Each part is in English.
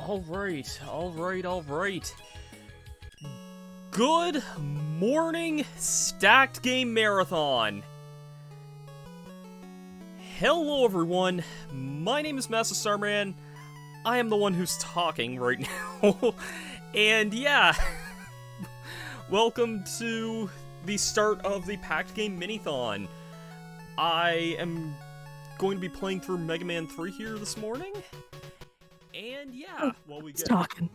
Alright. Good morning, Stacked Game Marathon! Hello everyone, my name is Master Starman. I am the one who's talking right now. And yeah, welcome to the start of the Packed Game Mini-thon. I am going to be playing through Mega Man 3 here this morning. And yeah, while we get talking.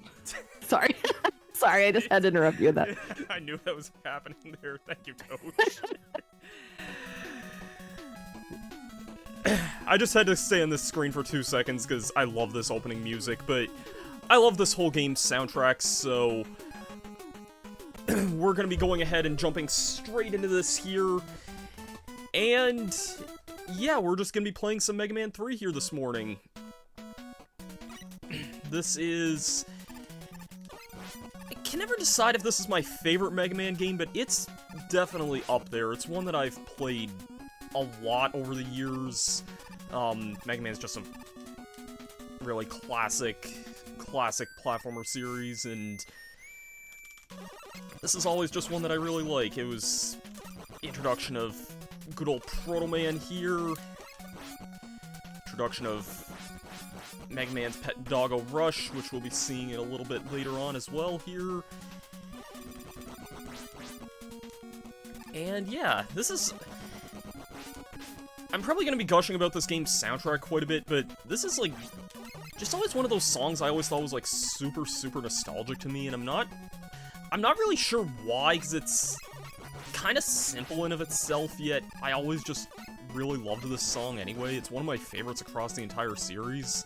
Sorry, I just had to interrupt you with that. I knew that was happening there. Thank you, Coach. I just had to stay on this screen for 2 seconds because I love this opening music, but I love this whole game's soundtrack, so we're gonna be going ahead and jumping straight into this here. And yeah, we're just gonna be playing some Mega Man 3 here this morning. This is... I can never decide if this is my favorite Mega Man game, but it's definitely up there. It's one that I've played a lot over the years. Mega Man's just a really classic platformer series, and this is always just one that I really like. It was introduction of good old Proto Man here, introduction of Mega Man's pet doggo Rush, which we'll be seeing it a little bit later on as well here. And yeah, this is... I'm probably going to be gushing about this game's soundtrack quite a bit, but this is like just always one of those songs I always thought was like super nostalgic to me, and I'm not really sure why, because it's kind of simple in of itself, yet I always just really loved this song anyway. It's one of my favorites across the entire series.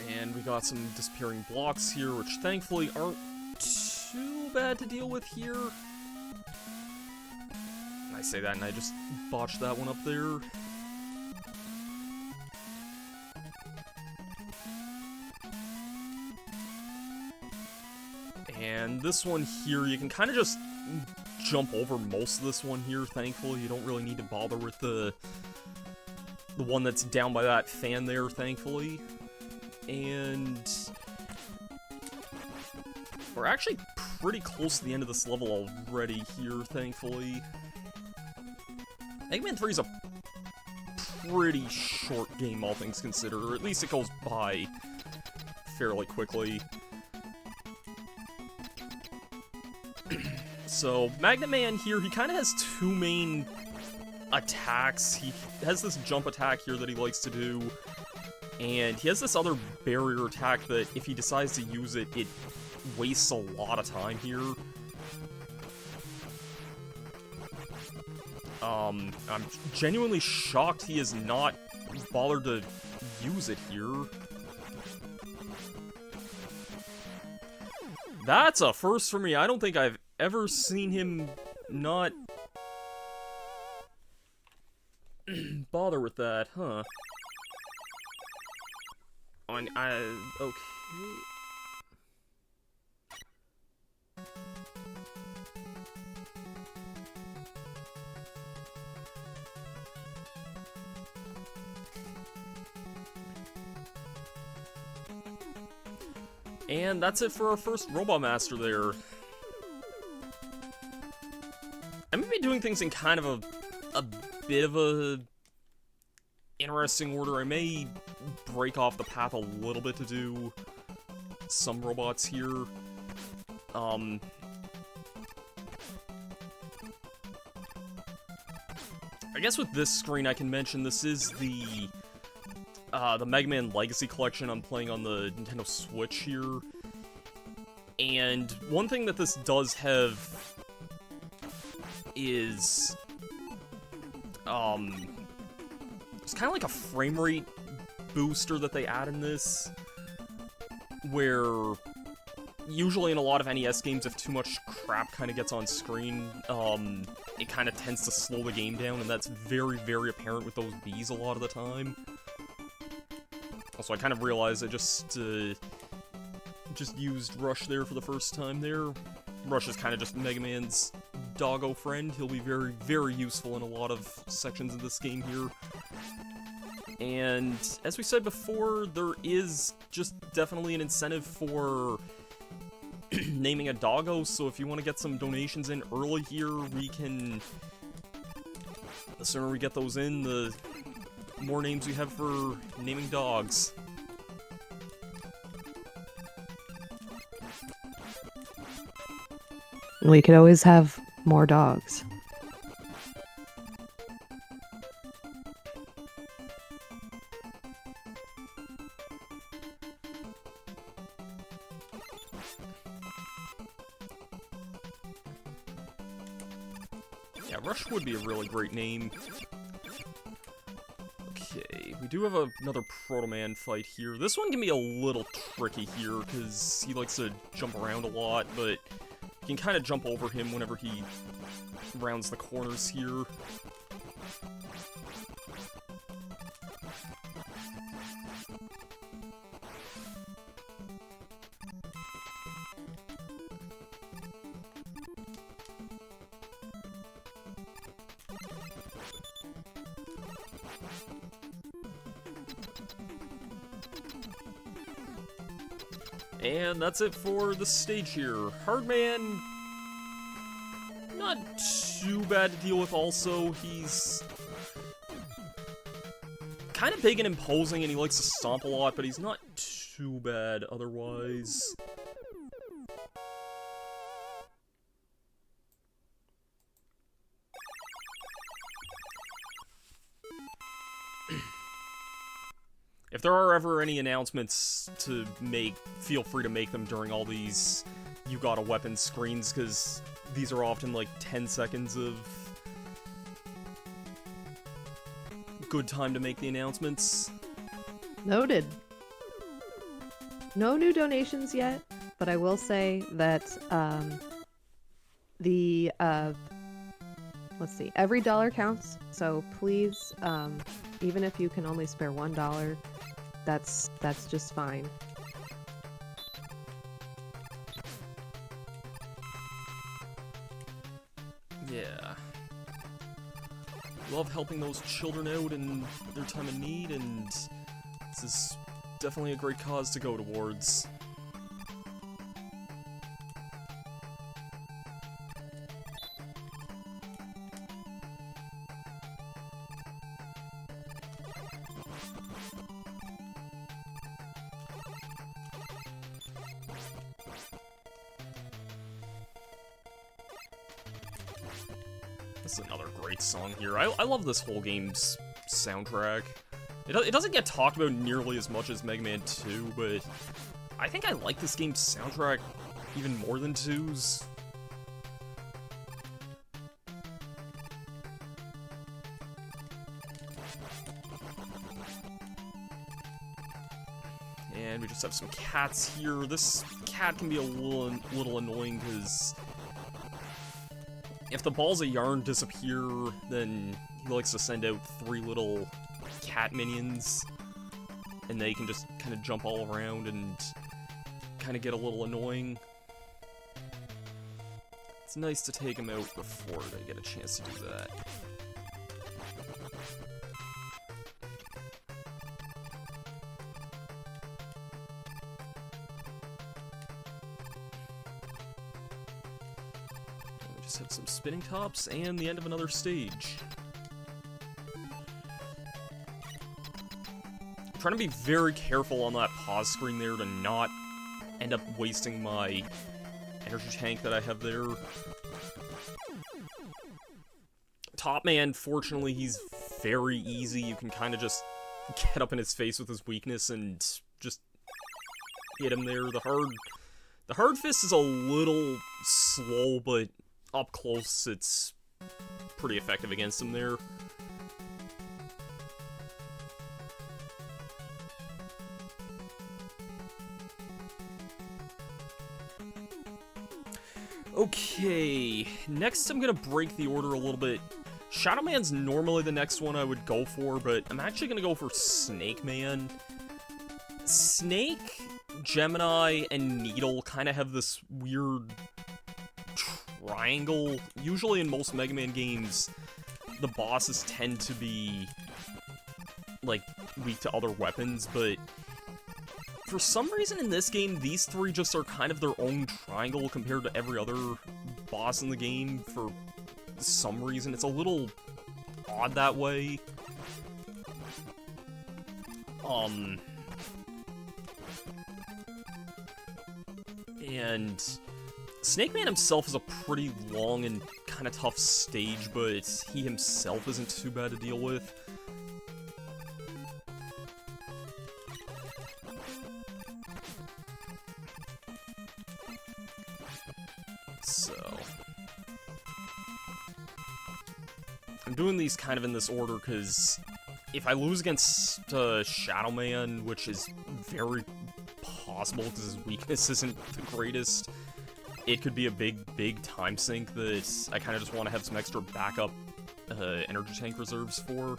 And we got some disappearing blocks here, which thankfully aren't too bad to deal with here. I say that and I just botched that one up there. And this one here, you can kind of just jump over most of this one here, thankfully. You don't really need to bother with the one that's down by that fan there, thankfully. And we're actually pretty close to the end of this level already here, thankfully. Mega Man 3 is a pretty short game, all things considered, or at least it goes by fairly quickly. So, Magnet Man here, he kind of has two main attacks. He has this jump attack here that he likes to do, and he has this other barrier attack that, if he decides to use it, it wastes a lot of time here. I'm genuinely shocked he has not bothered to use it here. That's a first for me. I don't think I've ever seen him not bother with that, huh? Okay. And that's it for our first Robot Master there. I'm gonna be doing things in kind of a bit of a interesting order. I may break off the path a little bit to do some robots here. I guess with this screen I can mention this is the Mega Man Legacy Collection I'm playing on the Nintendo Switch here. And one thing that this does have is it's kind of like a frame rate booster that they add in this, where usually in a lot of NES games, if too much crap kind of gets on screen, it kind of tends to slow the game down, and that's very apparent with those Bs a lot of the time. Also, I kind of realized I just used Rush there for the first time there. Rush is kind of just Mega Man's doggo friend. He'll be very, very useful in a lot of sections of this game here. And as we said before, there is just definitely an incentive for naming a doggo, so if you want to get some donations in early here, we can... The sooner we get those in, the more names we have for naming dogs. We could always have more dogs. Yeah, Rush would be a really great name. Okay, we do have another Proto Man fight here. This one can be a little tricky here, because he likes to jump around a lot, but you can kind of jump over him whenever he rounds the corners here. And that's it for the stage here. Hardman, not too bad to deal with also. He's kind of big and imposing, and he likes to stomp a lot, but he's not too bad otherwise. If there are ever any announcements to make, feel free to make them during all these you got a weapon screens, because these are often like 10 seconds of good time to make the announcements. Noted. No new donations yet, but I will say that let's see, every dollar counts, so please, even if you can only spare $1, that's just fine. Yeah. Love helping those children out in their time of need, and this is definitely a great cause to go towards. This is another great song here. I love this whole game's soundtrack. It doesn't get talked about nearly as much as Mega Man 2, but I think I like this game's soundtrack even more than 2's. And we just have some cats here. This cat can be a little annoying, because if the balls of yarn disappear, then he likes to send out 3 little cat minions, and they can just kind of jump all around and kind of get a little annoying. It's nice to take them out before they get a chance to do that. Just have some spinning tops and the end of another stage. I'm trying to be very careful on that pause screen there to not end up wasting my energy tank that I have there. Top Man, fortunately, he's very easy. You can kind of just get up in his face with his weakness and just hit him there. The hard fist is a little slow, but up close, it's pretty effective against him there. Okay, next I'm gonna break the order a little bit. Shadow Man's normally the next one I would go for, but I'm actually gonna go for Snake Man. Snake, Gemini, and Needle kind of have this weird triangle. Usually in most Mega Man games, the bosses tend to be, like, weak to other weapons, but for some reason in this game, these three just are kind of their own triangle compared to every other boss in the game for some reason. It's a little odd that way. And Snake Man himself is a pretty long and kind of tough stage, but he himself isn't too bad to deal with. So I'm doing these kind of in this order because if I lose against Shadow Man, which is very possible because his weakness isn't the greatest, it could be a big time sink that I kind of just want to have some extra backup energy tank reserves for.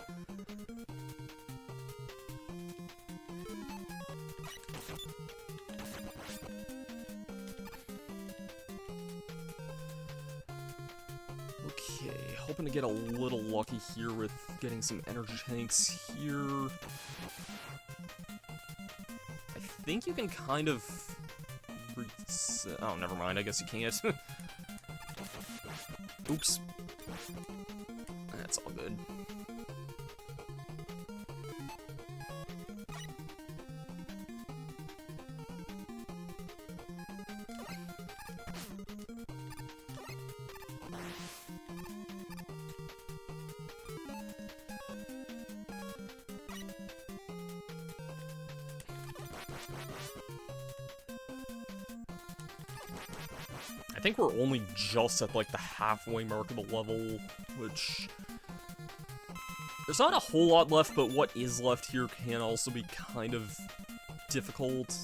Okay, hoping to get a little lucky here with getting some energy tanks here. I think you can kind of oh, never mind, I guess you can't. Oops. That's all good. I think we're only just at, like, the halfway mark of the level, which... There's not a whole lot left, but what is left here can also be kind of difficult.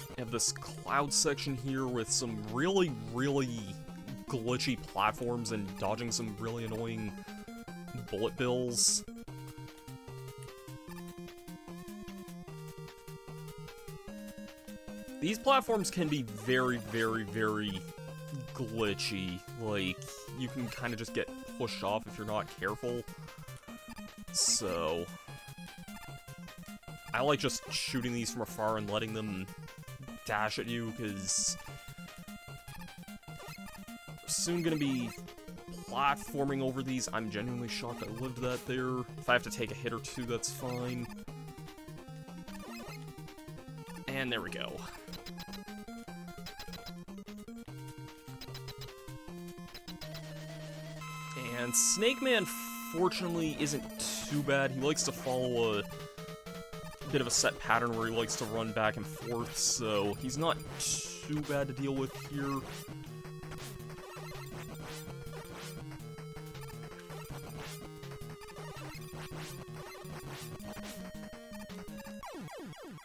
We have this cloud section here with some really glitchy platforms and dodging some really annoying bullet bills. These platforms can be very glitchy. Like, you can kind of just get pushed off if you're not careful. So I like just shooting these from afar and letting them dash at you, because we're soon gonna be platforming over these. I'm genuinely shocked I lived that there. If I have to take a hit or two, that's fine. And there we go. And Snake Man, fortunately, isn't too bad. He likes to follow a bit of a set pattern where he likes to run back and forth, so he's not too bad to deal with here.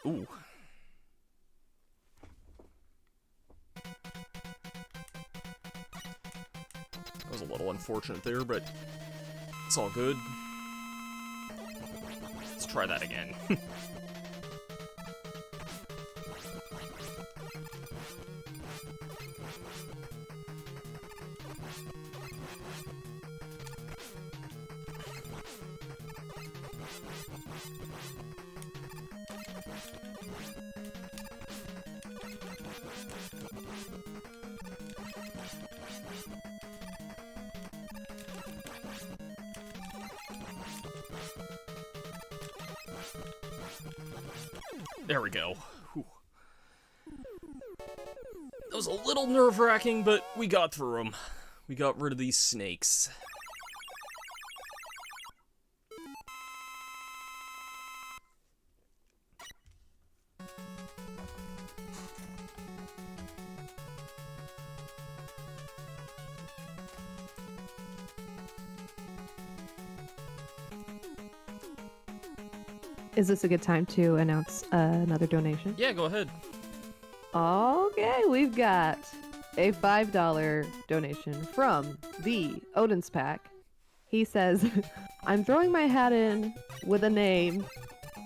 Ooh. That was a little unfortunate there, but it's all good. Let's try that again. There we go. Whew. That was a little nerve-wracking, but we got through them. We got rid of these snakes. Is this a good time to announce another donation? Yeah, go ahead. Okay, we've got a $5 donation from the Odin's Pack. He says, I'm throwing my hat in with a name.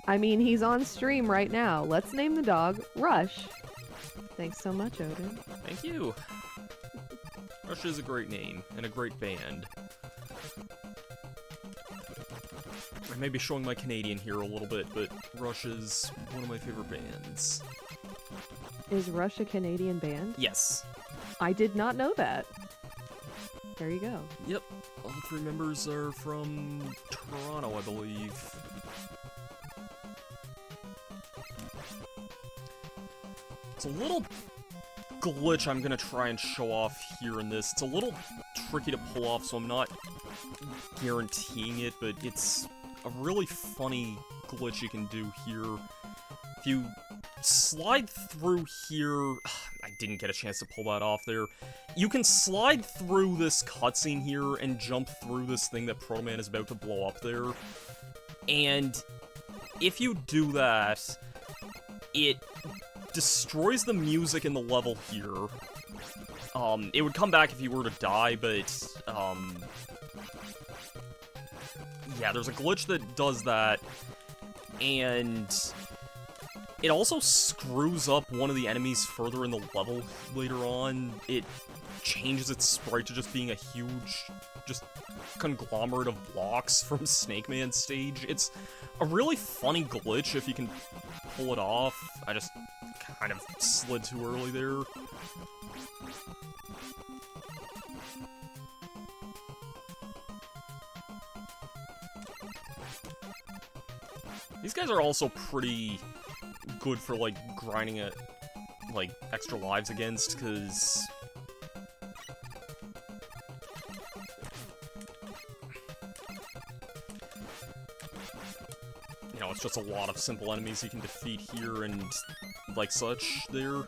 I mean, he's on stream right now. Let's name the dog Rush. Thanks so much, Odin. Thank you. Rush is a great name, and a great band. I may be showing my Canadian here a little bit, but Rush is one of my favorite bands. Is Rush a Canadian band? Yes. I did not know that. There you go. Yep. All 3 members are from Toronto, I believe. It's a little glitch I'm gonna try and show off here in this. It's a little tricky to pull off, so I'm not guaranteeing it, but it's a really funny glitch you can do here. If you slide through here... I didn't get a chance to pull that off there. You can slide through this cutscene here and jump through this thing that Proto Man is about to blow up there. And if you do that, it destroys the music in the level here. It would come back if you were to die, but, yeah, there's a glitch that does that, and it also screws up one of the enemies further in the level later on. It changes its sprite to just being a huge, just conglomerate of blocks from Snake Man's stage. It's a really funny glitch if you can pull it off. I just kind of slid too early there. These guys are also pretty good for, like, grinding at, like, extra lives against, because... you know, it's just a lot of simple enemies you can defeat here and, like, such there.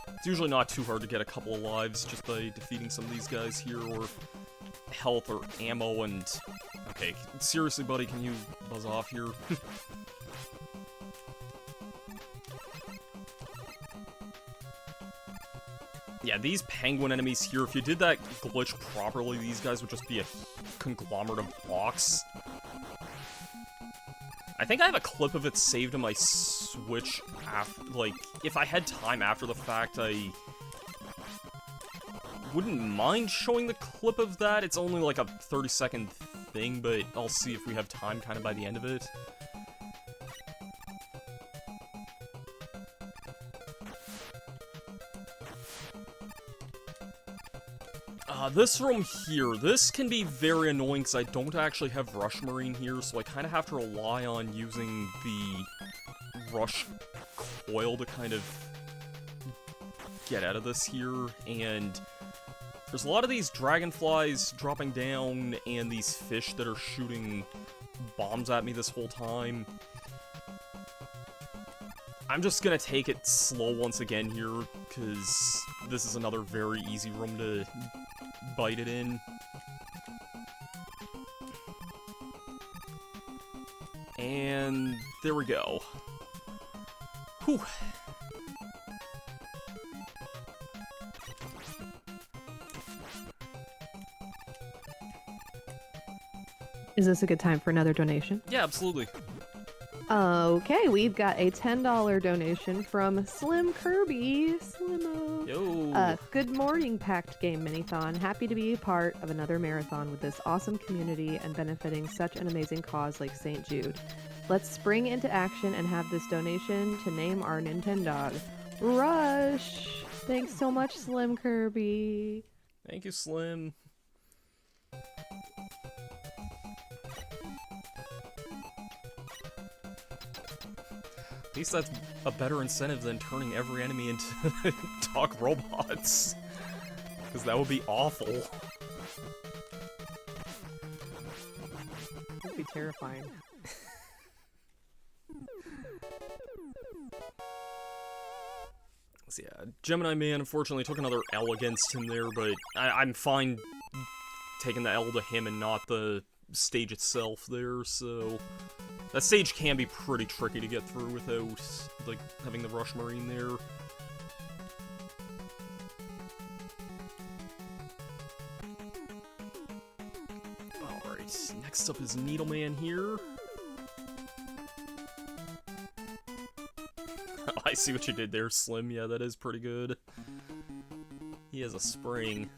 It's usually not too hard to get a couple of lives just by defeating some of these guys here, or health or ammo and... okay, seriously, buddy, can you buzz off here? Yeah, these penguin enemies here, if you did that glitch properly, these guys would just be a conglomerate of blocks. I think I have a clip of it saved on my Switch after, like, if I had time after the fact, I wouldn't mind showing the clip of that. It's only like a 30-second thing, but I'll see if we have time kind of by the end of it. This room here, this can be very annoying because I don't actually have Rush Marine here, so I kind of have to rely on using the Rush Coil to kind of get out of this here, and there's a lot of these dragonflies dropping down and these fish that are shooting bombs at me this whole time. I'm just gonna take it slow once again here, because this is another very easy room to bite it in. And there we go. Whew. Is this a good time for another donation? Yeah, absolutely. Okay, we've got a $10 donation from Slim Kirby. Slimo. Yo. Good morning, Packed Game Mini-thon. Happy to be a part of another marathon with this awesome community and benefiting such an amazing cause like St. Jude. Let's spring into action and have this donation to name our Nintendog. Rush! Thanks so much, Slim Kirby. Thank you, Slim. At least that's a better incentive than turning every enemy into dog robots. Because that would be awful. That would be terrifying. So yeah, Gemini Man unfortunately took another L against him there, but I'm fine taking the L to him and not the stage itself there, so... that stage can be pretty tricky to get through without, like, having the Rush Marine there. Alright, next up is Needleman here. I see what you did there, Slim. Yeah, that is pretty good. He has a spring.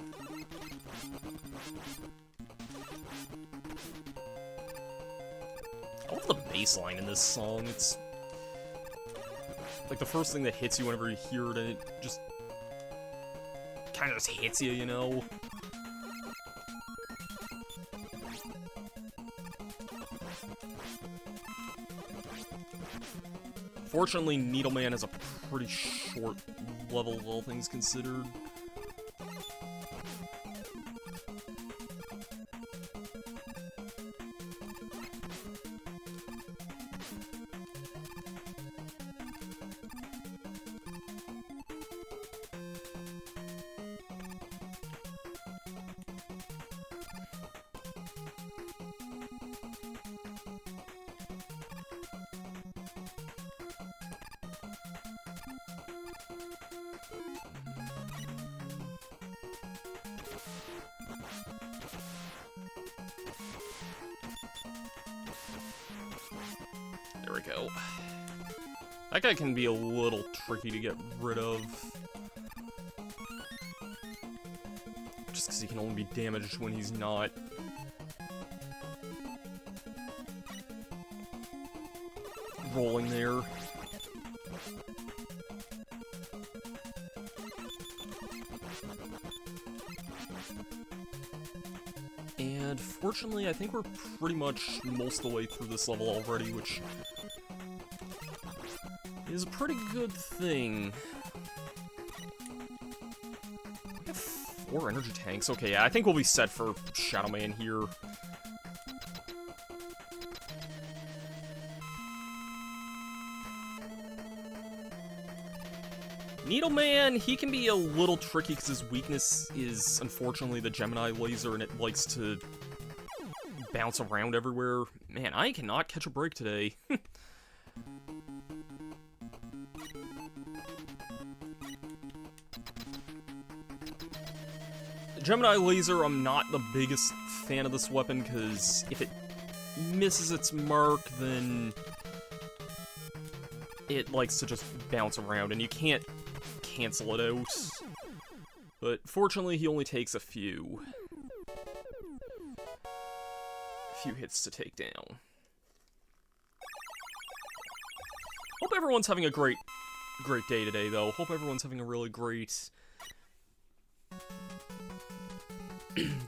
I love the bass line in this song. It's like the first thing that hits you whenever you hear it, and it just kind of just hits you, you know? Fortunately, Needleman has a pretty short level, all things considered. There we go. That guy can be a little tricky to get rid of. Just because he can only be damaged when he's not. Rolling there. And fortunately, I think we're pretty much most of the way through this level already, which is a pretty good thing. We have 4 energy tanks. Okay, yeah, I think we'll be set for Shadow Man here. Needleman, he can be a little tricky because his weakness is, unfortunately, the Gemini laser, and it likes to bounce around everywhere. Man, I cannot catch a break today. The Gemini laser, I'm not the biggest fan of this weapon, because if it misses its mark, then it likes to just bounce around, and you can't cancel it out. But fortunately, he only takes a few hits to take down. Hope everyone's having a great day today, though. Hope everyone's having a really great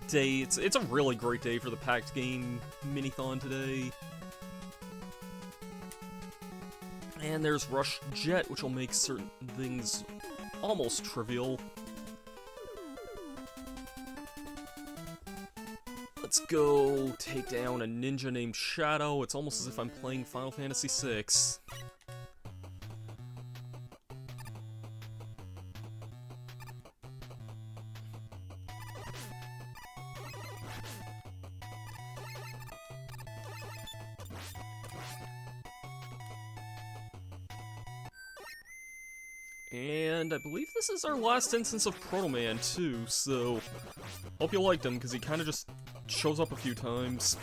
day. It's a really great day for the Packed Game Mini-thon today. And there's Rush Jet, which will make certain things almost trivial. Let's go take down a ninja named Shadow. It's almost as if I'm playing Final Fantasy VI. And I believe this is our last instance of Proto Man, too, so hope you liked him, because he kind of just shows up a few times.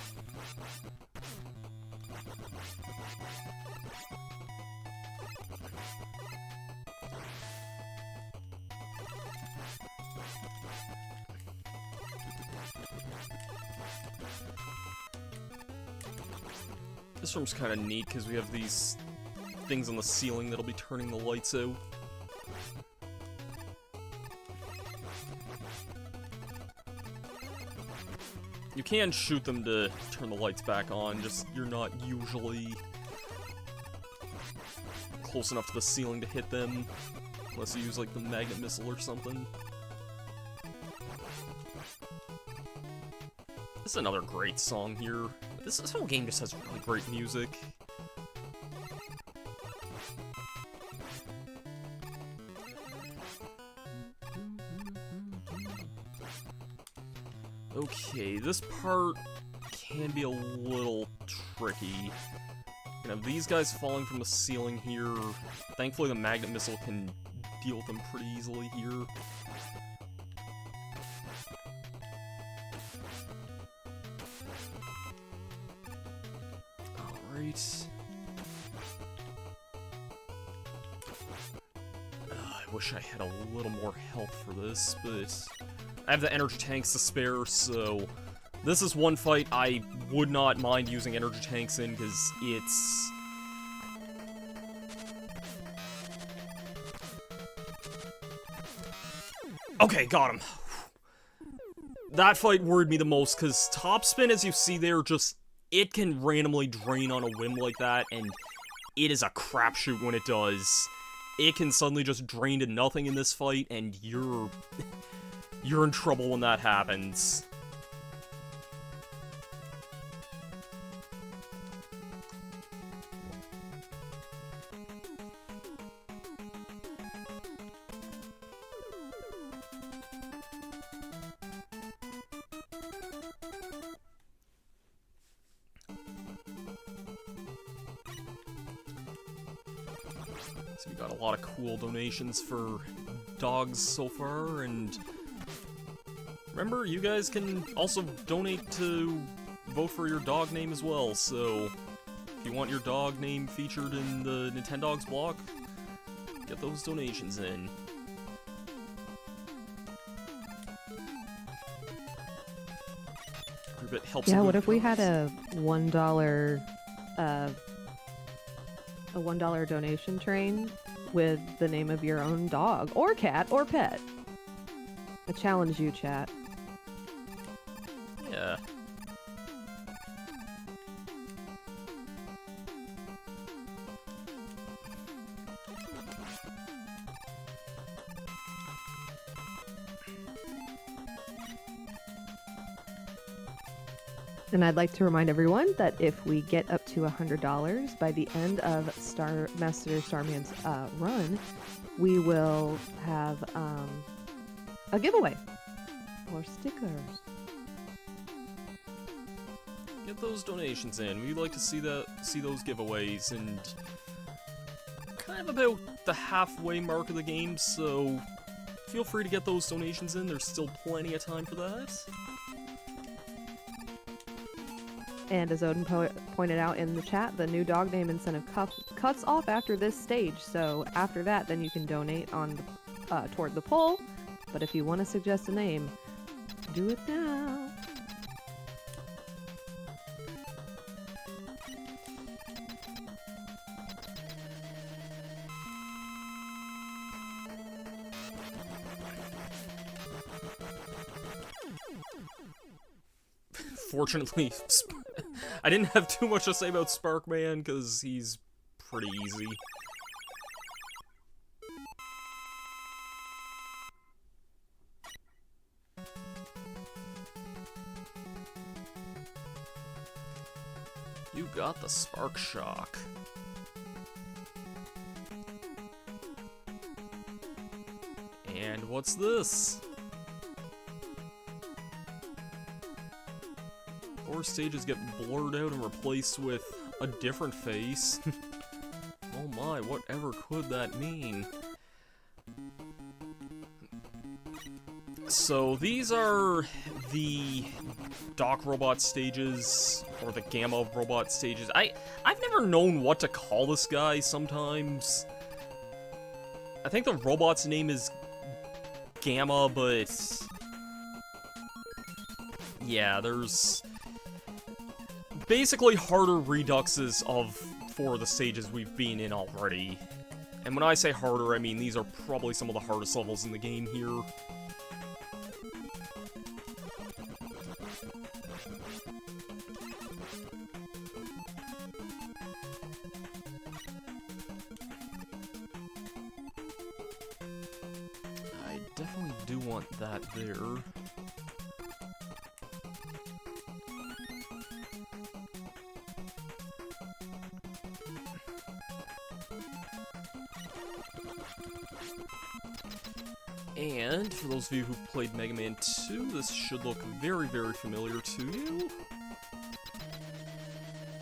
This room's kind of neat, because we have these things on the ceiling that'll be turning the lights out. You can shoot them to turn the lights back on, just you're not usually close enough to the ceiling to hit them, unless you use, like, the magnet missile or something. This is another great song here. This whole game just has really great music. Okay, this part can be a little tricky. You know, these guys falling from the ceiling here. Thankfully, the magnet missile can deal with them pretty easily here. Alright. I wish I had a little more health for this, but I have the energy tanks to spare, so this is one fight I would not mind using energy tanks in, because it's... Okay, got him. That fight worried me the most, because Topspin, as you see there, just... It can randomly drain on a whim like that, and it is a crapshoot when it does. It can suddenly just drain to nothing in this fight, and you're in trouble when that happens. So we got a lot of cool donations for dogs so far, and remember, you guys can also donate to vote for your dog name as well, so if you want your dog name featured in the Nintendogs block, get those donations in. Every bit helps. Yeah, what if we had a $1 donation train with the name of your own dog or cat or pet? I challenge you, chat. Yeah. And I'd like to remind everyone that if we get up to $100 by the end of Master Starman's run, we will have a giveaway or stickers. Get those donations in. We'd like to see those giveaways, and kind of about the halfway mark of the game, so feel free to get those donations in. There's still plenty of time for that. And as Odin pointed out in the chat, the new dog name incentive cuts off after this stage. So after that, then you can donate on toward the poll. But if you want to suggest a name, do it now. Fortunately, I didn't have too much to say about Sparkman, because he's pretty easy. You got the Spark Shock. And what's this? 4 stages get blurred out and replaced with a different face. Oh my, whatever could that mean? So these are the Doc Robot stages, or the Gamma Robot stages. I've never known what to call this guy sometimes. I think the robot's name is Gamma, but... yeah, there's... basically harder reduxes of 4 of the stages we've been in already. And when I say harder, I mean these are probably some of the hardest levels in the game here. I definitely do want that there. And for those of you who've played Mega Man 2, this should look very, very familiar to you.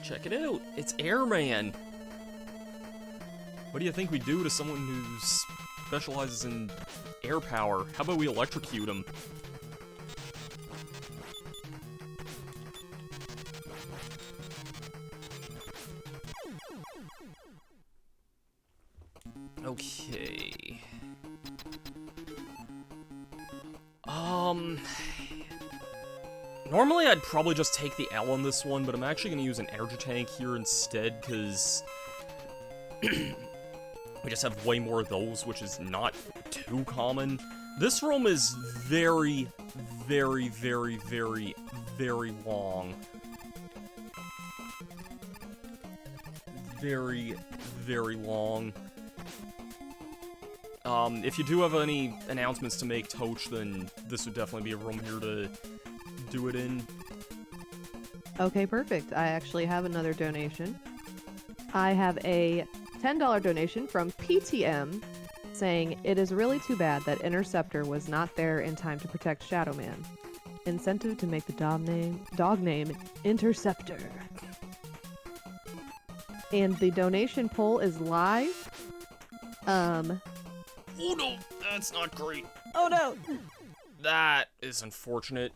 Check it out, it's Airman! What do you think we do to someone who specializes in air power? How about we electrocute him? Okay. Normally I'd probably just take the L on this one, but I'm actually going to use an energy tank here instead, because we just have way more of those, which is not too common. This room is very, very, very, very, very long. Very, very long. If you do have any announcements to make, Toch, then this would definitely be a room here to do it in. Okay, perfect. I actually have another donation. I have a $10 donation from PTM saying, "It is really too bad that Interceptor was not there in time to protect Shadow Man. Incentive to make the dog name Interceptor." And the donation poll is live. Oh no, that's not great. Oh no! That is unfortunate.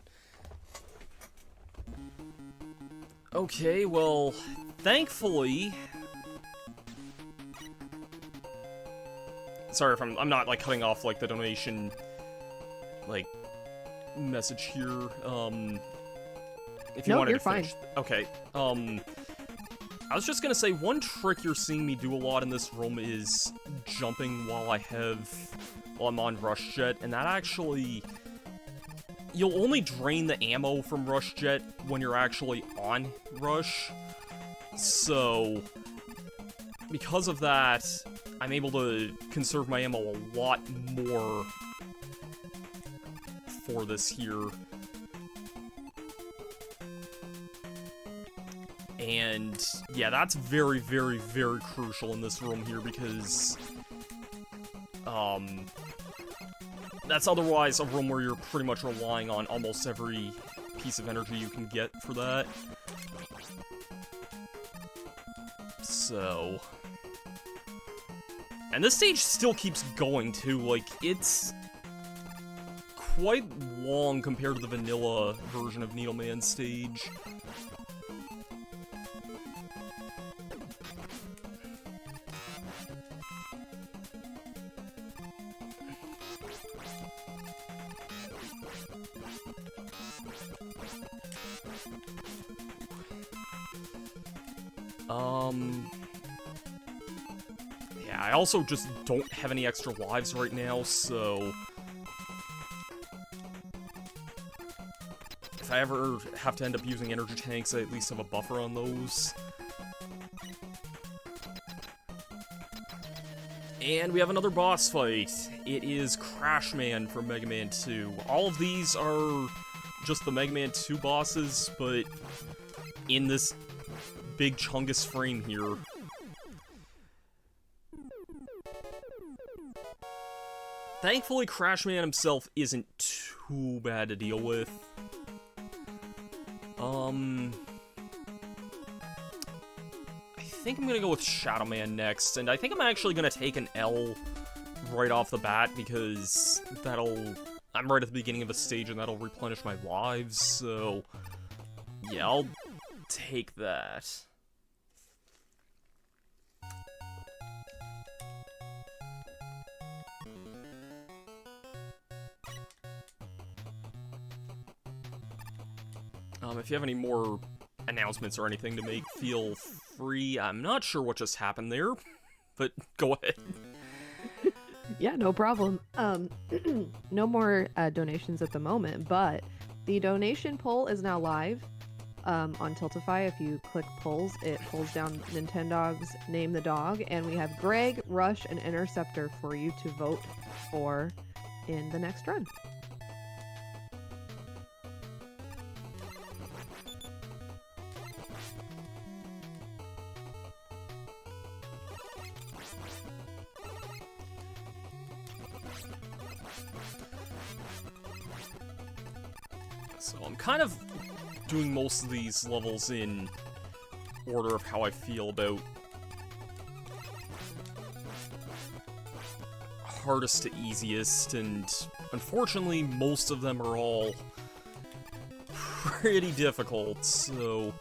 Okay, well, thankfully... Sorry if I'm not, like, cutting off, like, the donation, like, message here. If you No, wanted you're to finish... fine. Okay, I was just gonna say, one trick you're seeing me do a lot in this room is jumping while I'm on Rush Jet, and that actually... You'll only drain the ammo from Rush Jet when you're actually on Rush. So, because of that, I'm able to conserve my ammo a lot more for this here. And, yeah, that's very, very, very crucial in this room here, because, that's otherwise a room where you're pretty much relying on almost every piece of energy you can get for that. So... And this stage still keeps going, too. Like, it's quite long compared to the vanilla version of Needleman's stage. Yeah, I also just don't have any extra lives right now, so... If I ever have to end up using energy tanks, I at least have a buffer on those. And we have another boss fight. It is Crash Man from Mega Man 2. All of these are just the Mega Man 2 bosses, but in this big Chungus frame here. Thankfully, Crash Man himself isn't too bad to deal with. I think I'm gonna go with Shadow Man next, and I think I'm actually gonna take an L right off the bat, because I'm right at the beginning of a stage, and that'll replenish my lives, so... Yeah, I'll take that. If you have any more announcements or anything to make, feel free. I'm not sure what just happened there, but go ahead. Yeah, no problem. No more donations at the moment, but the donation poll is now live on Tiltify. If you click polls, it pulls down Nintendog's Name the Dog, and we have Greg, Rush, and Interceptor for you to vote for in the next run. So I'm kind of doing most of these levels in order of how I feel about hardest to easiest, and unfortunately most of them are all pretty difficult, so...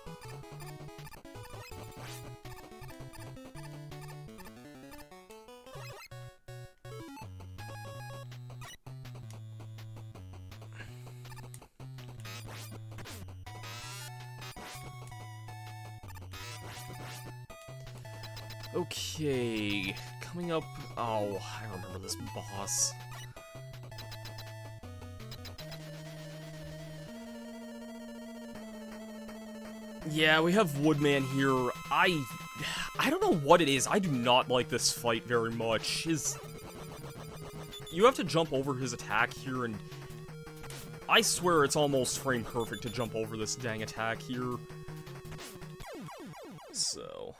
Okay, coming up... Oh, I remember this boss. Yeah, we have Woodman here. I don't know what it is. I do not like this fight very much. You have to jump over his attack here, and I swear it's almost frame perfect to jump over this dang attack here. So...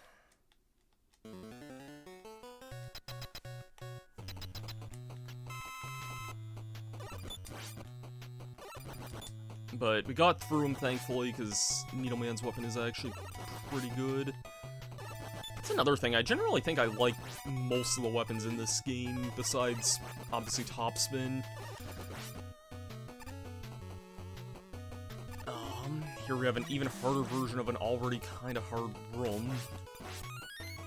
But we got through him, thankfully, because Needleman's weapon is actually pretty good. That's another thing. I generally think I like most of the weapons in this game, besides, obviously, Topspin. Here we have an even harder version of an already kind of hard room.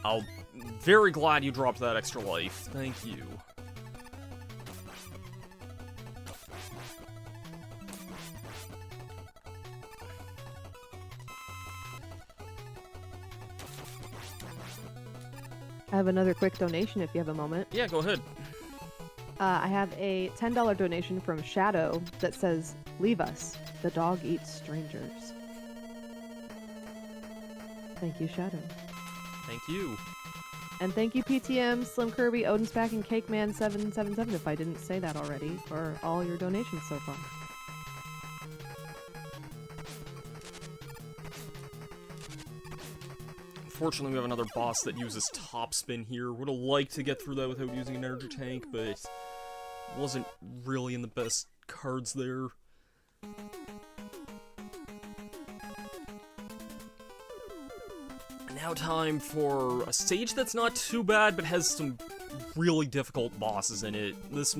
I'm very glad you dropped that extra life. Thank you. I have another quick donation if you have a moment. Yeah, go ahead. I have a $10 donation from Shadow that says, "Leave us. The dog eats strangers." Thank you, Shadow. Thank you. And thank you, PTM, Slim Kirby, Odin's and Cakeman777, if I didn't say that already, for all your donations so far. Fortunately, we have another boss that uses Topspin here. Would have liked to get through that without using an energy tank, but wasn't really in the best cards there. Now time for a stage that's not too bad, but has some really difficult bosses in it. This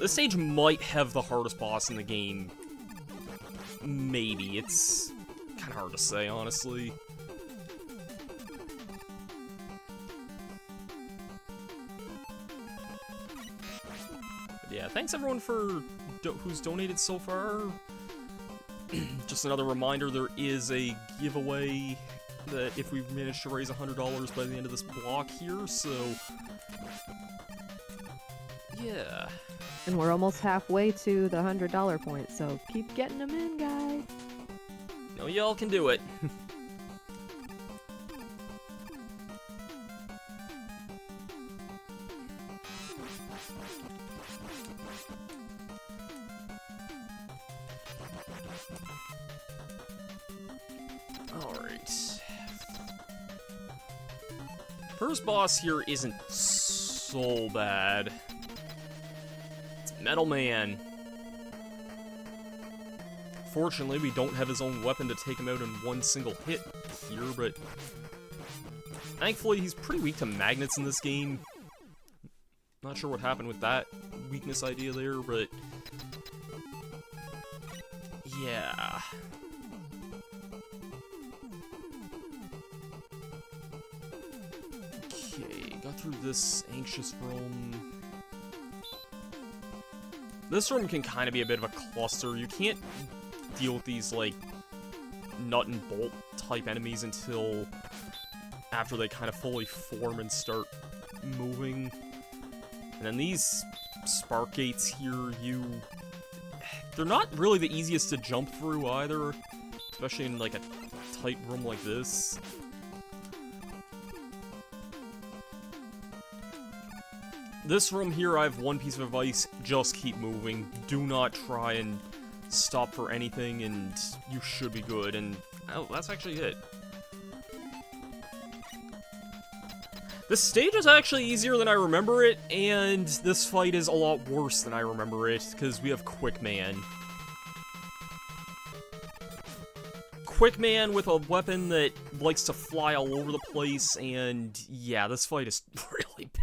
stage might have the hardest boss in the game. Maybe. It's kind of hard to say, honestly. But yeah, thanks everyone for who's donated so far. Just another reminder, there is a giveaway that if we manage to raise $100 by the end of this block here, so... yeah. And we're almost halfway to the $100 point, so keep getting them in, guys. No, y'all can do it. Alright. First boss here isn't so bad. It's Metal Man. Fortunately, we don't have his own weapon to take him out in one single hit here, but thankfully he's pretty weak to magnets in this game. Not sure what happened with that weakness idea there, but yeah. Okay, got through this anxious room. This room can kind of be a bit of a cluster. You can't deal with these, like, nut and bolt type enemies until after they kind of fully form and start moving. And then these spark gates here, they're not really the easiest to jump through either, especially in, like, a tight room like this. This room here, I have one piece of advice: just keep moving. Do not try and stop for anything, and you should be good. And oh, that's actually it. This stage is actually easier than I remember it, and this fight is a lot worse than I remember it, because we have Quick Man. Quick Man with a weapon that likes to fly all over the place, and yeah, this fight is really bad.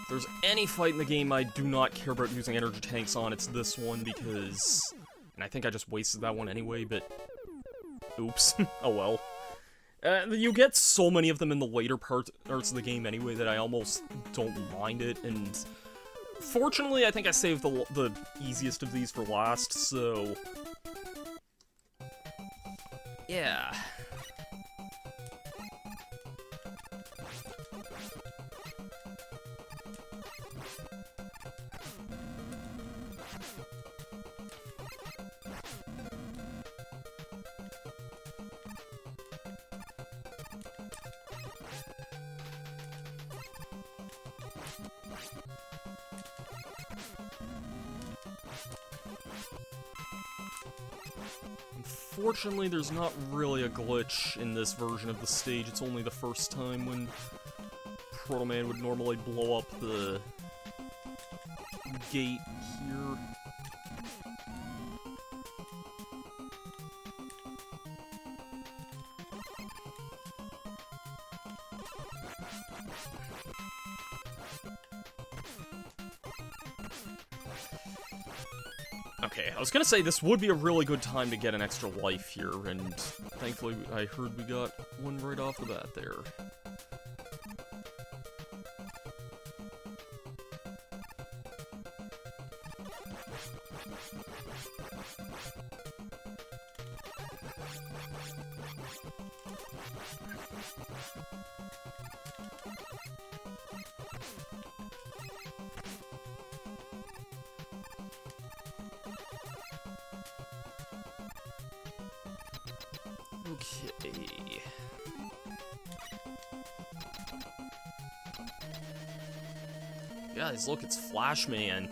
there's any fight in the game I do not care about using energy tanks on, it's this one, because... And I think I just wasted that one anyway, but... Oops. Oh well. You get so many of them in the later parts of the game anyway that I almost don't mind it, and... Fortunately, I think I saved the easiest of these for last, so... Yeah. Unfortunately, there's not really a glitch in this version of the stage. It's only the first time when Proto Man would normally blow up the gate here. Okay, I was gonna say this would be a really good time to get an extra life here, and thankfully I heard we got one right off the bat there. Okay. Guys, look, it's Flashman.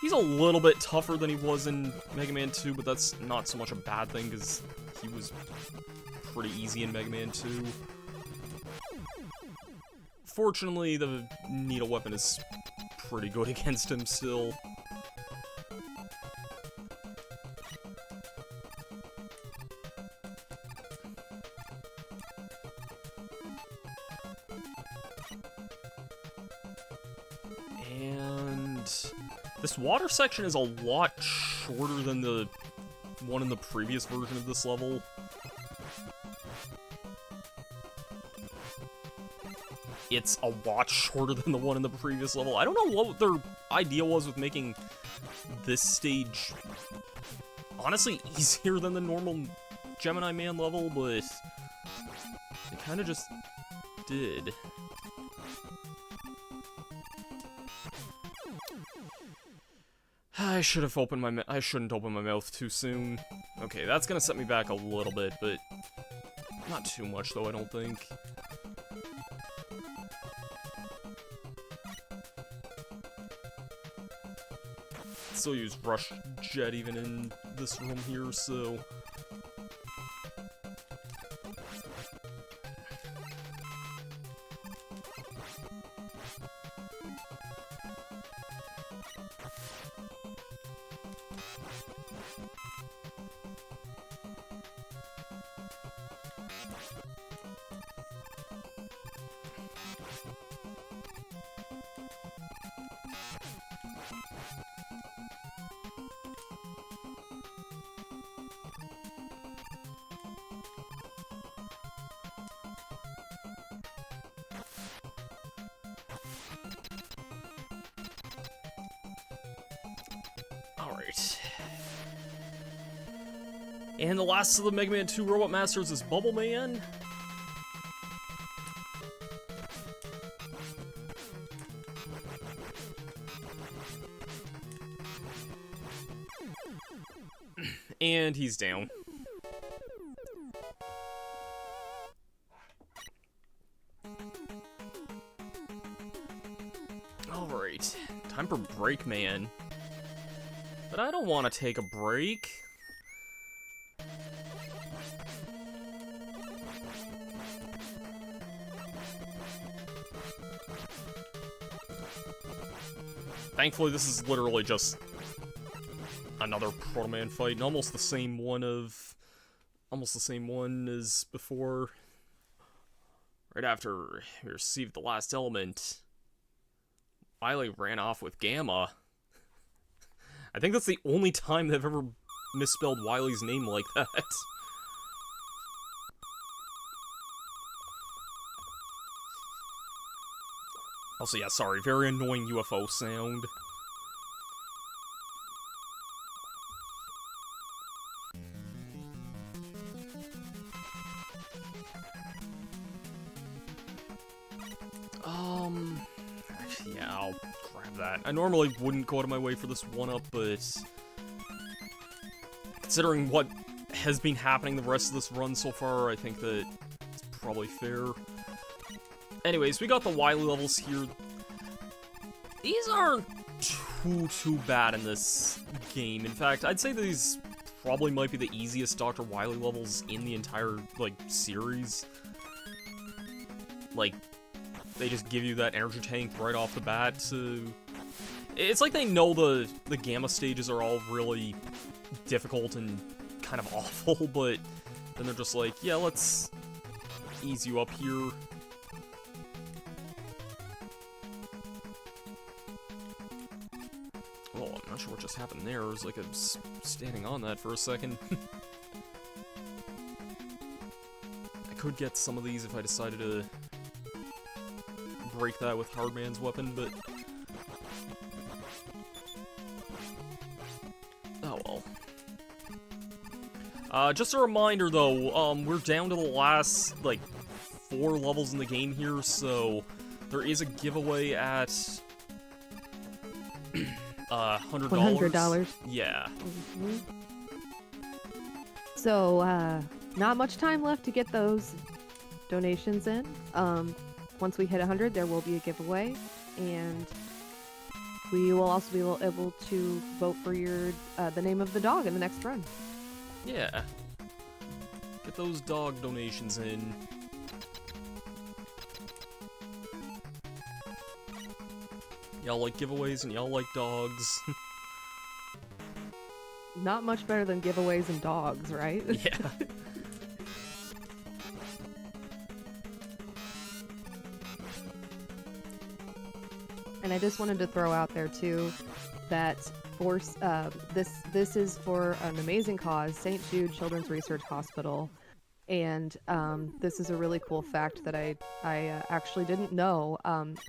He's a little bit tougher than he was in Mega Man 2, but that's not so much a bad thing, because he was pretty easy in Mega Man 2. Fortunately, the needle weapon is pretty good against him still. This water section is a lot shorter than the one in the previous version of this level. It's a lot shorter than the one in the previous level. I don't know what their idea was with making this stage, honestly, easier than the normal Gemini Man level, but they kind of just did. I should have opened my I shouldn't open my mouth too soon. Okay, that's gonna set me back a little bit, but not too much though, I don't think. Still use Rush Jet even in this room here, so... Alright. And the last of the Mega Man 2 Robot Masters is Bubble Man. And he's down. Alright, time for Break Man. But I don't want to take a break. Thankfully, this is literally just another Proto Man fight, and almost the same one as before. Right after we received the last element, Wily ran off with Gamma. I think that's the only time they've ever misspelled Wily's name like that. Also, yeah, sorry, very annoying UFO sound. Yeah, I'll grab that. I normally wouldn't go out of my way for this one-up, but considering what has been happening the rest of this run so far, I think that it's probably fair. Anyways, we got the Wily levels here. These aren't too bad in this game. In fact, I'd say these probably might be the easiest Dr. Wily levels in the entire, like, series. Like, they just give you that energy tank right off the bat to... It's like they know the Gamma stages are all really difficult and kind of awful, but then they're just like, yeah, let's ease you up here. Oh, I'm not sure what just happened there. It was like I was standing on that for a second. I could get some of these if I decided to break that with Hardman's weapon, but... oh well. Just a reminder, though, we're down to the last, like, 4 levels in the game here, so there is a giveaway at... $100. $100. Yeah. Mm-hmm. So, not much time left to get those donations in. Once we hit 100, there will be a giveaway, and we will also be able to vote for your the name of the dog in the next run. Yeah. Get those dog donations in. Y'all like giveaways and y'all like dogs. Not much better than giveaways and dogs, right? Yeah. And I just wanted to throw out there too that for this is for an amazing cause, St. Jude Children's Research Hospital, and this is a really cool fact that I actually didn't know.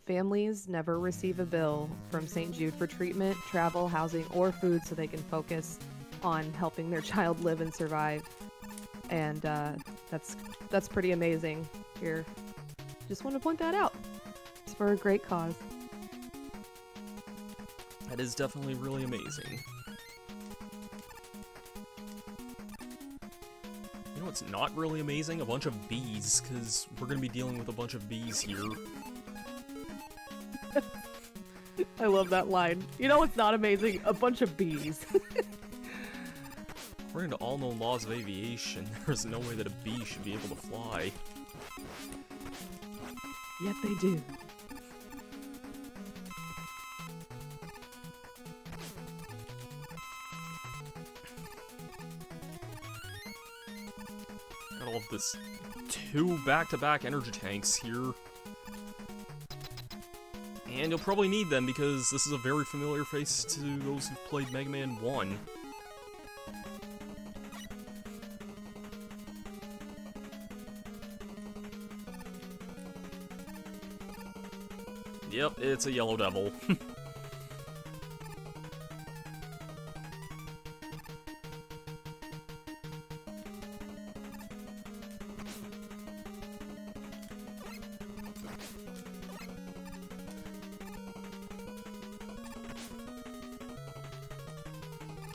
Families never receive a bill from St. Jude for treatment, travel, housing, or food, so they can focus on helping their child live and survive. And that's pretty amazing. Here, just want to point that out. It's for a great cause. That is definitely really amazing. You know what's not really amazing? A bunch of bees, because we're going to be dealing with a bunch of bees here. I love that line. You know what's not amazing? A bunch of bees. According to all known laws of aviation, there's no way that a bee should be able to fly. Yet they do. Got all of this 2 back-to-back energy tanks here. And you'll probably need them because this is a very familiar face to those who've played Mega Man 1. Yep, it's a Yellow Devil.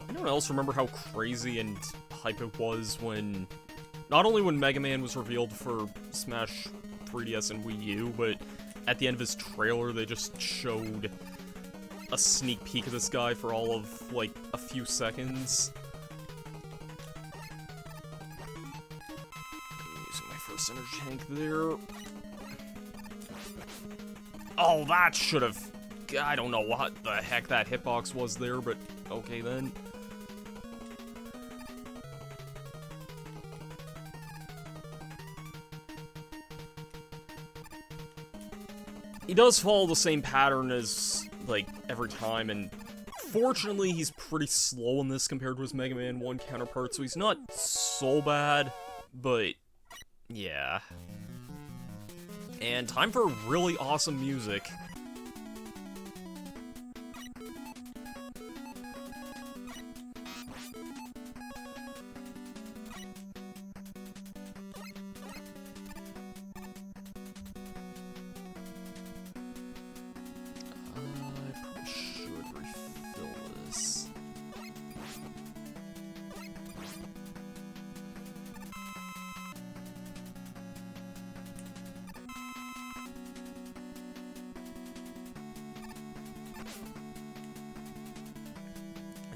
Anyone else remember how crazy and hype it was when... not only when Mega Man was revealed for Smash 3DS and Wii U, but at the end of his trailer, they just showed a sneak peek of this guy for all of, like, a few seconds. I'm using my first energy tank there. Oh, that should have... I don't know what the heck that hitbox was there, but okay then. he does follow the same pattern as, like, every time, and fortunately he's pretty slow in this compared to his Mega Man 1 counterpart, so he's not so bad, but yeah. And time for really awesome music.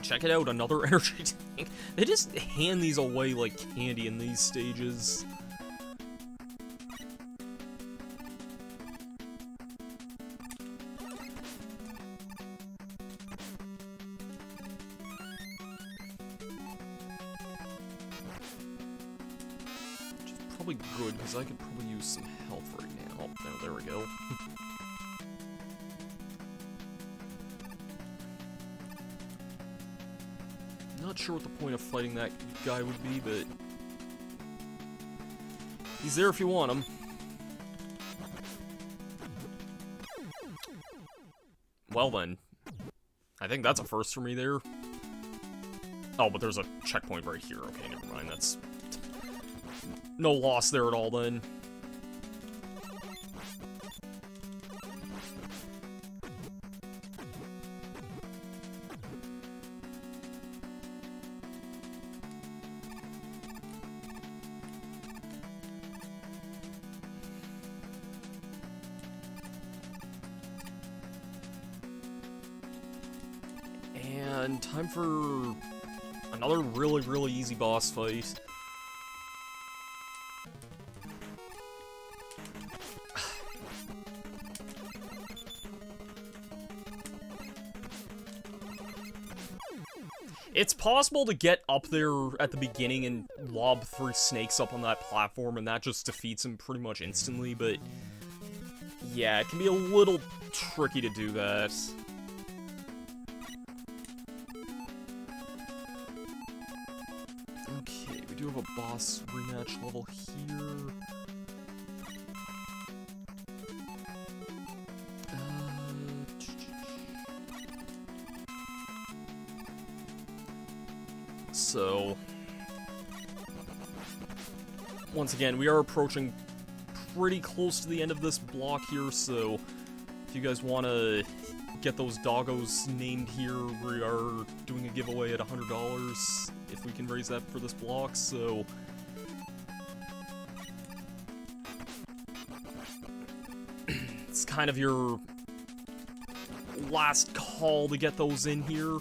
Check it out, another energy tank. They just hand these away like candy in these stages. Which is probably good, because I could probably use some health right now. Oh, no, there we go. Not sure what the point of fighting that guy would be, but he's there if you want him. Well then, I think that's a first for me there. Oh, but there's a checkpoint right here. Okay, never mind. That's no loss there at all then. And time for another really, really easy boss fight. It's possible to get up there at the beginning and lob 3 snakes up on that platform, and that just defeats him pretty much instantly, but yeah, it can be a little tricky to do that. Okay, we do have a boss rematch level here. So, once again, we are approaching pretty close to the end of this block here, so if you guys want to get those doggos named here, we are doing a giveaway at $100 if we can raise that for this block, so it's kind of your last call to get those in here.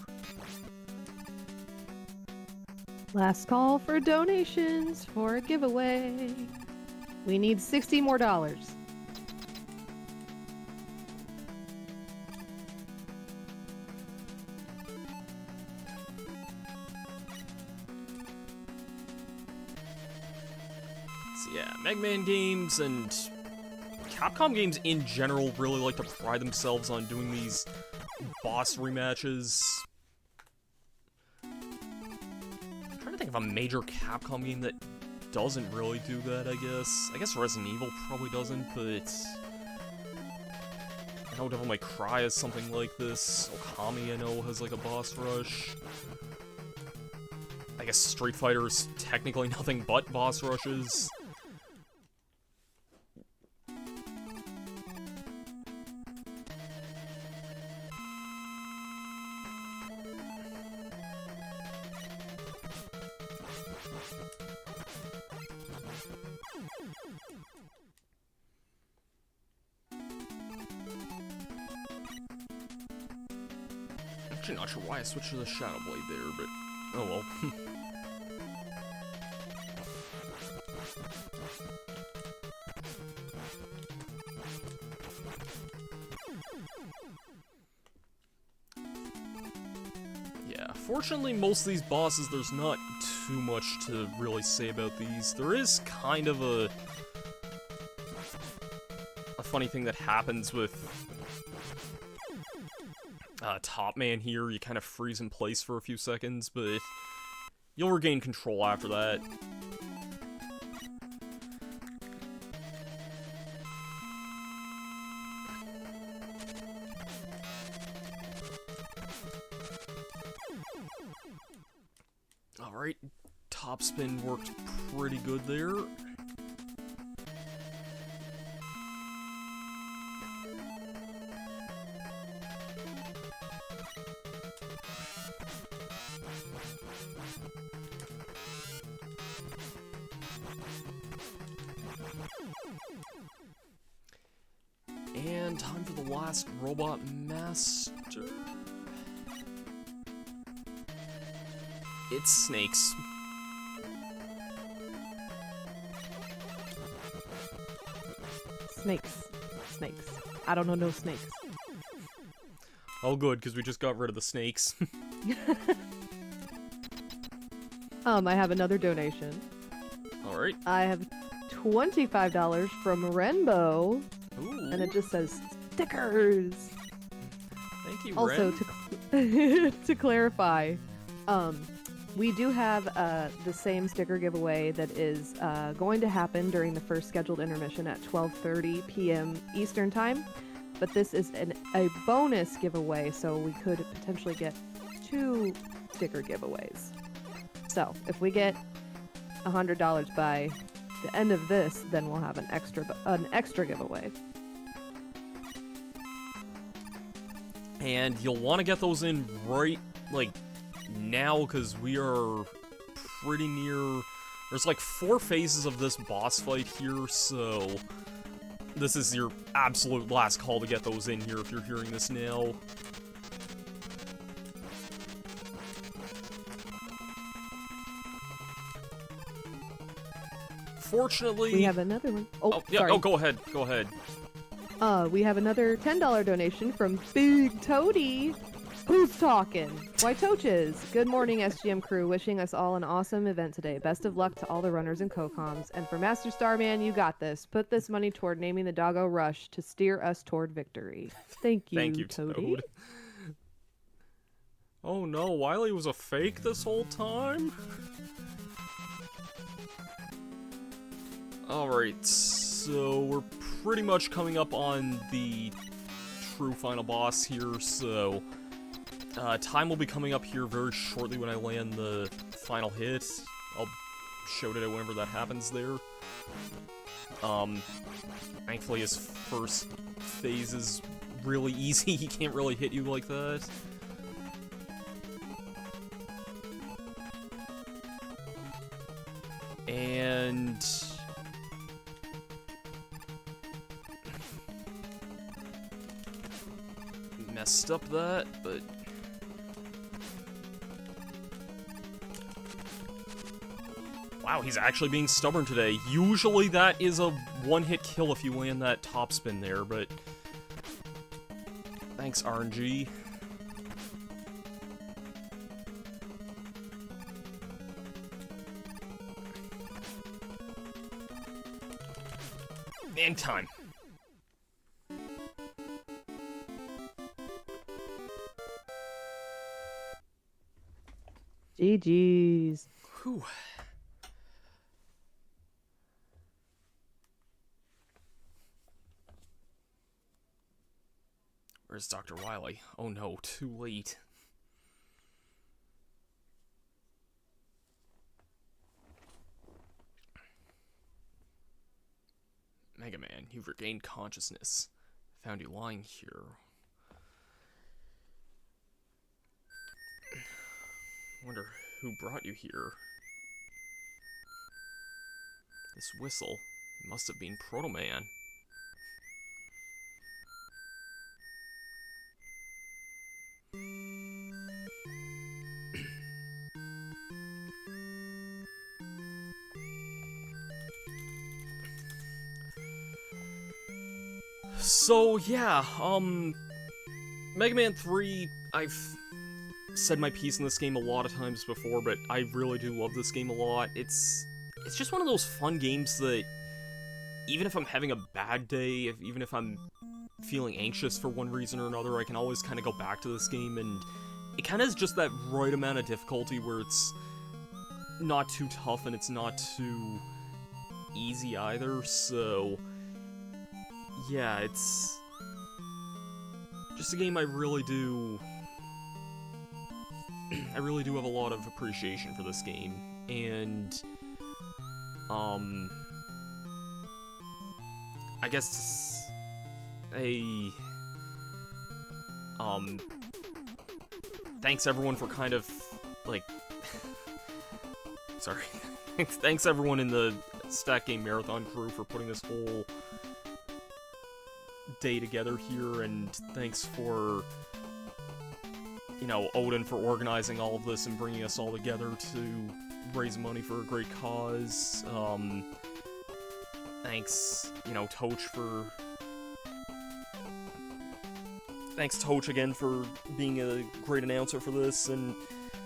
Last call for donations for a giveaway. We need $60 more. So yeah, Mega Man games and Capcom games in general really like to pride themselves on doing these boss rematches. Of a major Capcom game that doesn't really do that, I guess. I guess Resident Evil probably doesn't, but I know Devil May Cry has something like this. Okami, I know, has like a boss rush. I guess Street Fighter is technically nothing but boss rushes. Actually not sure why I switched to the Shadow Blade there, but oh well. Yeah, fortunately most of these bosses, there's not too much to really say about these. There is kind of a funny thing that happens with Top Man here. You kind of freeze in place for a few seconds, but you'll regain control after that. Alright, top spin worked pretty good there. And time for the last Robot Master. It's snakes. Snakes. Snakes. I don't know no snakes. Oh good, because we just got rid of the snakes. I have another donation. Alright. I have $25 from Renbo. Ooh. And it just says stickers. Thank you, Also, Ren. to clarify, we do have the same sticker giveaway that is going to happen during the first scheduled intermission at 12:30 p.m. Eastern Time. But this is a bonus giveaway, so we could potentially get 2 sticker giveaways. So if we get $100 by the end of this, then we'll have an extra giveaway. And you'll want to get those in right, like, now, because we are pretty near... There's, like, 4 phases of this boss fight here, so... This is your absolute last call to get those in here if you're hearing this now. Fortunately... We have another one. Oh, yeah, sorry. oh, go ahead, go ahead. We have another $10 donation from Big Toady. Who's talking? Why Toaches? Good morning, SGM crew. Wishing us all an awesome event today. Best of luck to all the runners and co-coms. And for Master Starman, you got this. Put this money toward naming the doggo Rush to steer us toward victory. Thank you, Toady. Toad. Oh no, Wily was a fake this whole time? Alright, so we're pretty much coming up on the true final boss here, so... time will be coming up here very shortly when I land the final hit. I'll shout it out whenever that happens there. Thankfully his first phase is really easy, he can't really hit you like that. And... messed up that, but... Wow, he's actually being stubborn today. Usually that is a one-hit kill if you land that top spin there, but... Thanks, RNG. And time. GG's. Whew. Where's Dr. Wily? Oh no, too late. Mega Man, you've regained consciousness. Found you lying here. Wonder who brought you here. This whistle, it must have been Proto Man. So, yeah, Mega Man 3, I've said my piece in this game a lot of times before, but I really do love this game a lot. It's just one of those fun games that even if I'm having a bad day, even if I'm feeling anxious for one reason or another, I can always kind of go back to this game, and it kind of is just that right amount of difficulty where it's not too tough and it's not too easy either, so yeah, it's just a game I really do have a lot of appreciation for this game, and I guess thanks everyone for kind of, like, sorry, thanks everyone in the Packed Game Marathon crew for putting this whole day together here, and thanks for, you know, Odin for organizing all of this and bringing us all together to raise money for a great cause. Thanks, you know, Thanks, Toch, again, for being a great announcer for this, and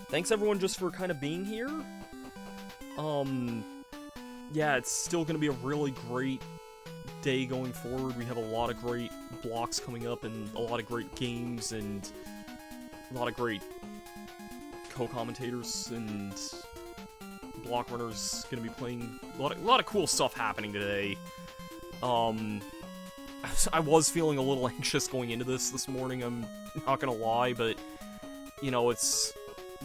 thanks everyone just for kind of being here. Yeah, it's still gonna be a really great day going forward. We have a lot of great blocks coming up, and a lot of great games, and a lot of great co-commentators, and block runners gonna be playing a lot of cool stuff happening today. I was feeling a little anxious going into this morning, I'm not gonna lie, but, you know, it's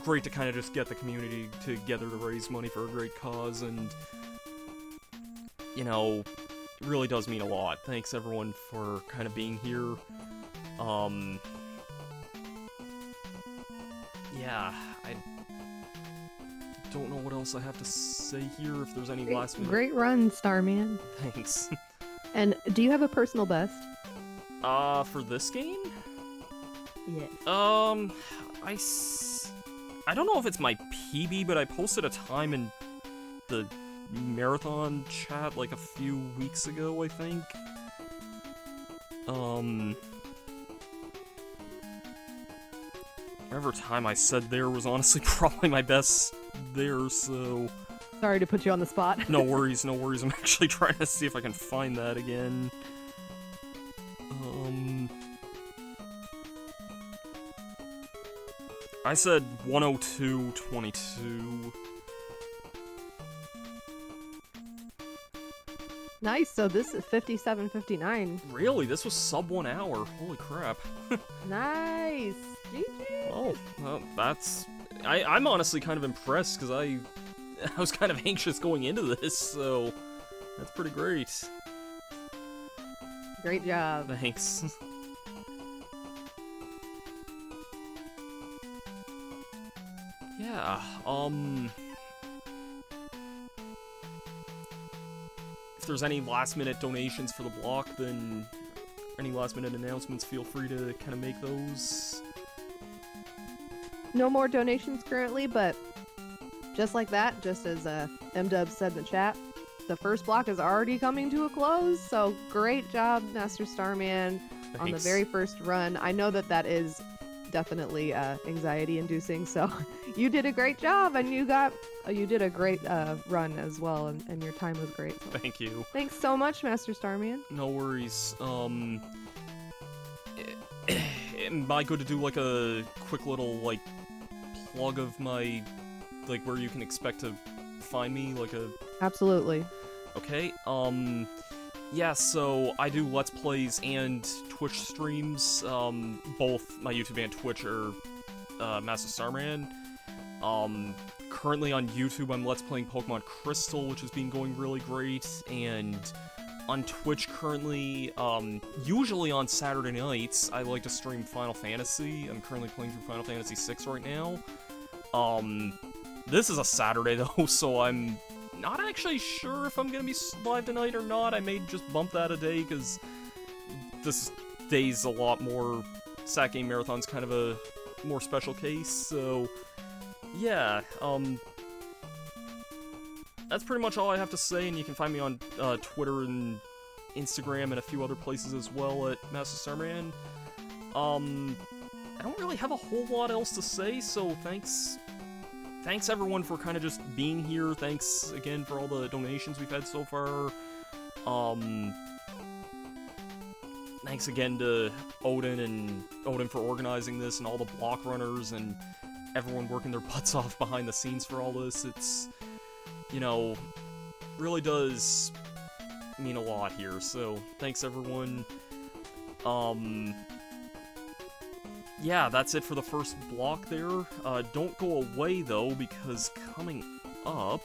great to kind of just get the community together to raise money for a great cause, and, you know, it really does mean a lot. Thanks everyone for kind of being here. Yeah, I don't know what else I have to say here, if there's any last minute. Great run, Starman. Thanks. And do you have a personal best? For this game? Yes. I don't know if it's my PB, but I posted a time in the marathon chat like a few weeks ago, I think. Whatever time I said there was honestly probably my best there, so... Sorry to put you on the spot. No worries, no worries. I'm actually trying to see if I can find that again. I said 102.22. Nice, so this is 57:59. Really? This was sub 1 hour. Holy crap. Nice! GG! Oh, well, that's... I'm honestly kind of impressed, because I was kind of anxious going into this, so that's pretty great. Great job. Thanks. Yeah, if there's any last-minute donations for the block, then any last-minute announcements, feel free to kind of make those. No more donations currently, but just like that, just as MDub said in the chat, the first block is already coming to a close, so great job, Master Starman, on the Thanks. very first run. I know that that is definitely anxiety-inducing, so you did a great job, and you did a great run as well, and your time was great. So. Thank you. Thanks so much, Master Starman. No worries. Am I good to do like a quick little like plug of my like where you can expect to find me, like a... Absolutely. Okay, yeah, so I do Let's Plays and Twitch streams, both my YouTube and Twitch are, Master Starman. Currently on YouTube, I'm Let's Playing Pokemon Crystal, which has been going really great, and on Twitch currently, usually on Saturday nights, I like to stream Final Fantasy. I'm currently playing through Final Fantasy VI right now. This is a Saturday, though, so I'm not actually sure if I'm gonna be live tonight or not. I may just bump that a day, because this day's a lot more... Packed Game Marathon's kind of a more special case, so... Yeah, that's pretty much all I have to say, and you can find me on Twitter and Instagram and a few other places as well at Master Starman. I don't really have a whole lot else to say, so thanks everyone for kind of just being here. Thanks again for all the donations we've had so far. Thanks again to Odin for organizing this, and all the block runners and everyone working their butts off behind the scenes for all this. It's, you know, really does mean a lot here, so thanks everyone. Yeah, that's it for the first block there. Don't go away though, because coming up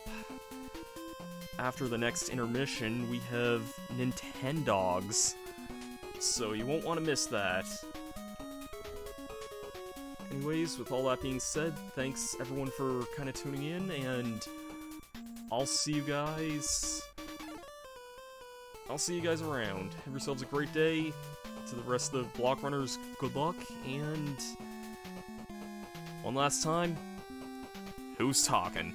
after the next intermission, we have Nintendogs, so you won't want to miss that. Anyways, with all that being said, thanks everyone for kind of tuning in, and I'll see you guys around. Have yourselves a great day. To the rest of the block runners, good luck, and one last time, who's talking?